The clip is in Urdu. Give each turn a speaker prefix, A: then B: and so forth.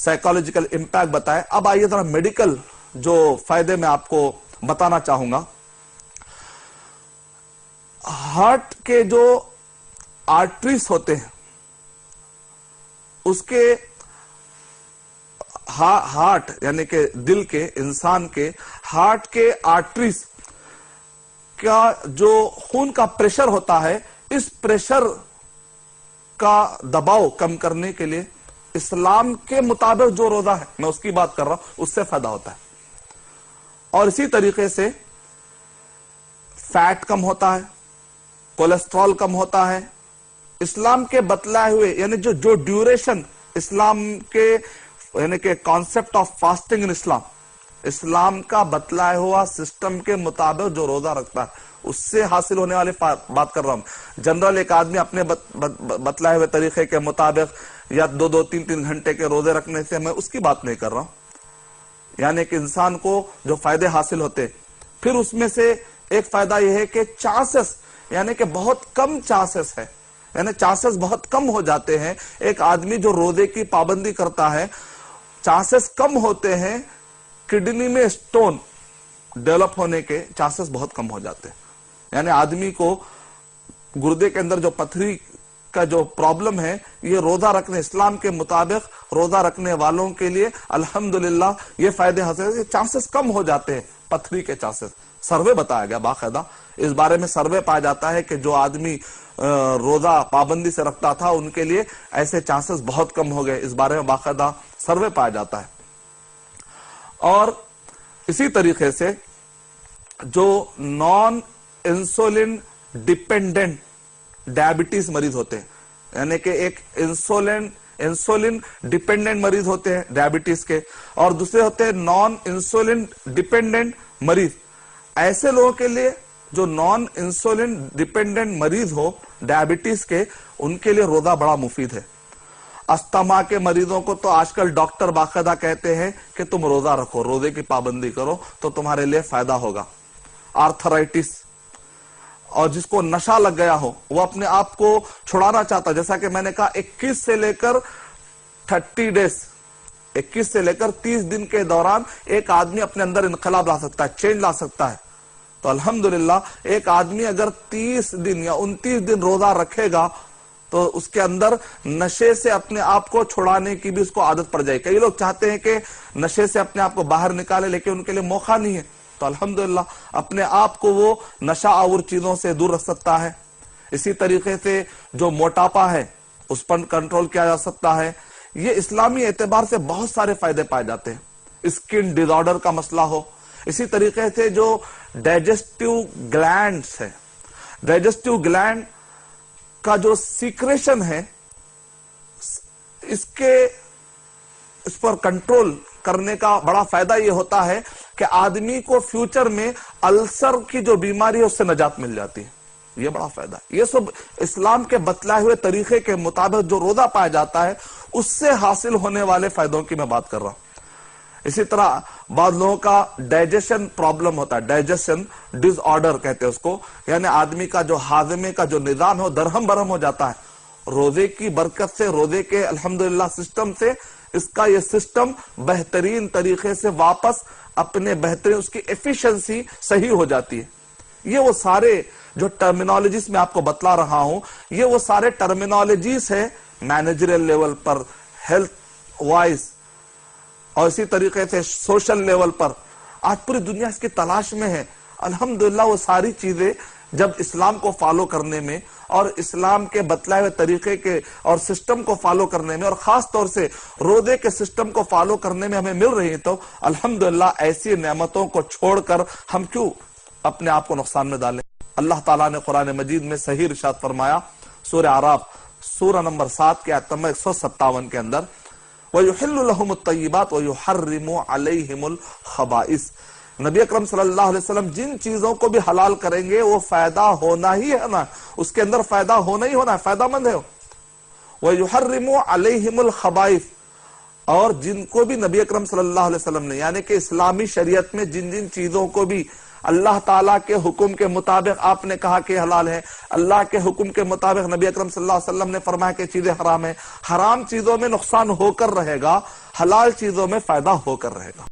A: سائیکالوجیکل امپیکٹ بتائے. اب آئیے ذرا میڈیکل جو فائدے میں آپ کو بتانا چاہوں گا. ہارٹ کے جو آرٹریز ہوتے ہیں اس کے ہارٹ یعنی کہ دل کے انسان کے ہارٹ کے آرٹریز کا جو خون کا پریشر ہوتا ہے اس پریشر کا دباؤ کم کرنے کے لیے اسلام کے مطابق جو روزہ ہے میں اس کی بات کر رہا ہوں اس سے فائدہ ہوتا ہے. اور اسی طریقے سے فیٹ کم ہوتا ہے, کولیسٹرول کم ہوتا ہے. اسلام کے بتلائے ہوئے یعنی جو ڈیوریشن اسلام کے یعنی کہ کانسیپٹ آف فاسٹنگ ان اسلام کا بتلایا ہوا سسٹم کے مطابق جو روزہ رکھتا ہے اس سے حاصل ہونے والے بات کر رہا ہوں. جنرل ایک آدمی اپنے بتلائے ہوئے طریقے کے مطابق یا 2-3 گھنٹے کے روزے رکھنے سے میں اس کی بات نہیں کر رہا ہوں. یعنی کہ انسان کو جو فائدے حاصل ہوتے, پھر اس میں سے ایک فائدہ یہ ہے کہ چانسز یعنی کہ بہت کم چانسز ہے, یعنی چانسز بہت کم ہو جاتے ہیں. ایک آدمی جو روزے کی پابندی کرتا ہے چانسز کم ہوتے ہیں کڈنی میں سٹون ڈیولپ ہونے کے چانسز بہت کم ہو جاتے ہیں. یعنی آدمی کو گردے کے اندر جو پتھری کا جو پرابلم ہے یہ روزہ رکھنے اسلام کے مطابق روزہ رکھنے والوں کے لیے الحمدللہ یہ فائدے حاصل چانسز کم ہو جاتے ہیں پتھری کے چانسز. سروے بتایا گیا باقاعدہ اس بارے میں سروے پایا جاتا ہے کہ جو آدمی روزہ پابندی سے رکھتا تھا ان کے لیے ایسے چانسز بہت کم ہو گئے. اس بارے میں باقاعدہ سروے پایا جاتا ہے. اور اسی طریقے سے جو نان انسولین ڈیپینڈنٹ ڈائبٹیز مریض ہوتے ہیں یعنی کہ ایک انسولین ڈیپینڈنٹ مریض ہوتے ہیں ڈائبٹیز کے, اور دوسرے ہوتے ہیں نان انسولین ڈیپینڈنٹ مریض. ایسے لوگوں کے لیے جو نان انسولین ڈیپینڈنٹ مریض ہو ڈائبٹیز کے ان کے لیے روزہ بڑا مفید ہے. استما کے مریضوں کو تو آج کل ڈاکٹر باقاعدہ کہتے ہیں کہ تم روزہ رکھو, روزے کی پابندی کرو تو تمہارے لیے فائدہ ہوگا. آرتھرائٹس اور جس کو نشہ لگ گیا ہو وہ اپنے آپ کو چھڑانا چاہتا, جیسا کہ میں نے کہا 21 سے لے کر 30 ڈیز 21 سے لے کر 30 دن کے دوران ایک آدمی اپنے اندر انقلاب لا سکتا ہے, چینج لا سکتا ہے. تو الحمدللہ ایک آدمی اگر 30 دن یا 29 دن روزہ رکھے گا تو اس کے اندر نشے سے اپنے آپ کو چھڑانے کی بھی اس کو عادت پڑ جائے. کئی لوگ چاہتے ہیں کہ نشے سے اپنے آپ کو باہر نکالے لیکن ان کے لیے موقع نہیں ہے. تو الحمدللہ اپنے آپ کو وہ نشہ آور چیزوں سے دور رکھ سکتا ہے. اسی طریقے سے جو موٹاپا ہے اس پر کنٹرول کیا جا سکتا ہے. یہ اسلامی اعتبار سے بہت سارے فائدے پائے جاتے ہیں. اسکن ڈیز آرڈر کا مسئلہ ہو, اسی طریقے سے جو ڈائجسٹیو گلینڈز ہے, ڈائجسٹیو گلینڈ کا جو سیکریشن ہے اس پر کنٹرول کرنے کا بڑا فائدہ یہ ہوتا ہے کہ آدمی کو فیوچر میں السر کی جو بیماری ہے اس سے نجات مل جاتی ہے. یہ بڑا فائدہ ہے. یہ سب اسلام کے بتلائے ہوئے طریقے کے مطابق جو روزہ پایا جاتا ہے اس سے حاصل ہونے والے فائدوں کی میں بات کر رہا ہوں. اسی طرح بعض لوگوں کا ڈائجیشن پرابلم ہوتا ہے, ڈائجیشن ڈس آرڈر کہتے ہیں اس کو, یعنی آدمی کا جو ہاضمے کا جو نظام ہے وہ درہم برہم ہو جاتا ہے. روزے کی برکت سے, روزے کے الحمدللہ سسٹم سے اس کا یہ سسٹم بہترین طریقے سے واپس اپنے بہترین اس کی ایفیشنسی صحیح ہو جاتی ہے. یہ وہ سارے جو ٹرمینالوجیز میں آپ کو بتلا رہا ہوں یہ وہ سارے ٹرمینالوجیز ہیں مینیجریل لیول پر, ہیلتھ وائز, اور اسی طریقے سے سوشل لیول پر. آج پوری دنیا اس کی تلاش میں ہے. الحمدللہ وہ ساری چیزیں جب اسلام کو فالو کرنے میں اور اسلام کے بتلائے ہوئے طریقے کے اور سسٹم کو فالو کرنے میں اور خاص طور سے روزے کے سسٹم کو فالو کرنے میں ہمیں مل رہی ہیں تو الحمدللہ ایسی نعمتوں کو چھوڑ کر ہم کیوں اپنے آپ کو نقصان میں ڈالیں. اللہ تعالیٰ نے قرآن مجید میں صحیح ارشاد فرمایا سورہ اعراف سورہ نمبر 7 کے آیت نمبر 157 کے اندر وَيُحِلُّ لَهُمُ الطَّيِّبَاتِ وَيُحَرِّمُ عَلَيْهِمُ الْخَبَائِثِ. نبی اکرم صلی اللہ علیہ وسلم جن چیزوں کو بھی حلال کریں گے وہ فائدہ ہونا ہی ہے نا, اس کے اندر فائدہ ہونا ہی ہونا ہے, فائدہ مند ہے. وَيُحَرِّمُ عَلَيْهِمُ الْخَبَائِثِ, اور جن کو بھی نبی اکرم صلی اللہ علیہ وسلم نے یعنی کہ اسلامی شریعت میں جن جن چیزوں کو بھی اللہ تعالیٰ کے حکم کے مطابق آپ نے کہا کہ حلال ہے, اللہ کے حکم کے مطابق نبی اکرم صلی اللہ علیہ وسلم نے فرمایا کہ چیزیں حرام ہیں, حرام چیزوں میں نقصان ہو کر رہے گا, حلال چیزوں میں فائدہ ہو کر رہے گا.